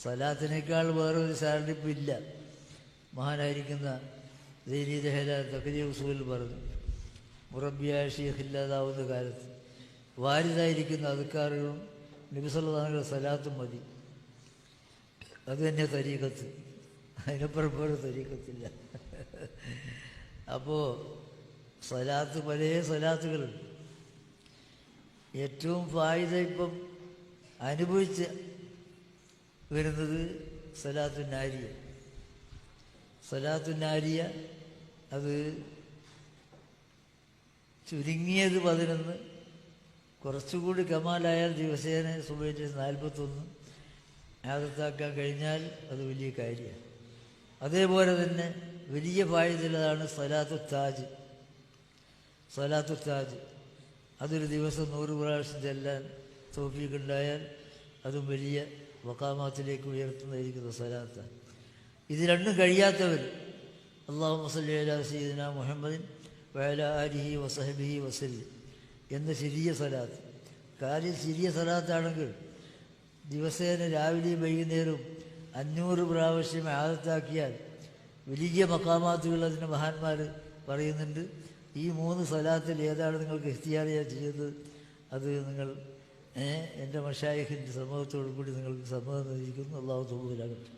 സലാത്തിനേക്കാൾ വേറൊരു സാരണിപ്പില്ല. മഹാനായിരിക്കുന്ന ദൈനി ദഹല തഖരീർ ഉസൂൽ പറഞ്ഞു, മുറബിയായ ഷെയ്ഖില്ലാതാവുന്ന കാലത്ത് വാരിതായിരിക്കുന്ന അദ്കാറുകളും നബി സല്ലല്ലാഹു അലൈഹി വസല്ലം സലാത്തും മതി. അത് തന്നെ തരീഖത്ത്, അതിനപ്പുറം വേറെ തരീഖത്തില്ല. അപ്പോൾ സലാത്ത് പല സലാത്തുകളുണ്ട്. ഏറ്റവും ഫായിദ ഇപ്പം അനുഭവിച്ച് വരുന്നത് സലാത്തുന്നാരിയ. സലാത്തുന്നാരിയ അത് ചുരുങ്ങിയത് 11, കുറച്ചുകൂടി കമാലായാൽ ദിവസേന സുബഹിക്ക് 41 ആദത്താക്കാൻ കഴിഞ്ഞാൽ അത് വലിയ കാര്യമാണ്. അതേപോലെ തന്നെ വലിയ ഫായിദുള്ളതാണ് സലാത്തു താജ്. അതൊരു ദിവസം 100 പ്രാവശ്യം ചെല്ലാൻ തൗഫീഖുണ്ടായാൽ അതും വലിയ വഖാമാത്തിലേക്ക് ഉയർത്തുന്നതായിരിക്കുന്ന സലാത്താണ്. ഇത് രണ്ടും കഴിയാത്തവർ അല്ലാഹുമ്മ സ്വല്ലി അലാ സയ്യിദിനാ മുഹമ്മദിൻ വഅലാ ആലിഹി വസഹ്ബിഹി വസല്ലം എന്ന ചെറിയ സലാത്ത്. കാര്യം ചെറിയ സലാത്താണെങ്കിൽ ദിവസേന രാവിലെയും വൈകുന്നേരവും 500 പ്രാവശ്യം ആദത്താക്കിയാൽ വലിയ മക്കാമാത്തുകൾ അതിന് മഹാന്മാർ പറയുന്നുണ്ട്. ഈ 3 സലാത്തിൽ ഏതാണ് നിങ്ങൾക്ക് ഇഖ്തിയാറിയാ ചെയ്തത്, അത് നിങ്ങൾ എൻ്റെ മശായിഖിൻ്റെ സമ്മതത്തോടു കൂടി നിങ്ങൾക്ക് സമ്മതം നൽകിയിരിക്കുന്നു. അല്ലാഹു തൗഫീഖ് നൽകട്ടെ.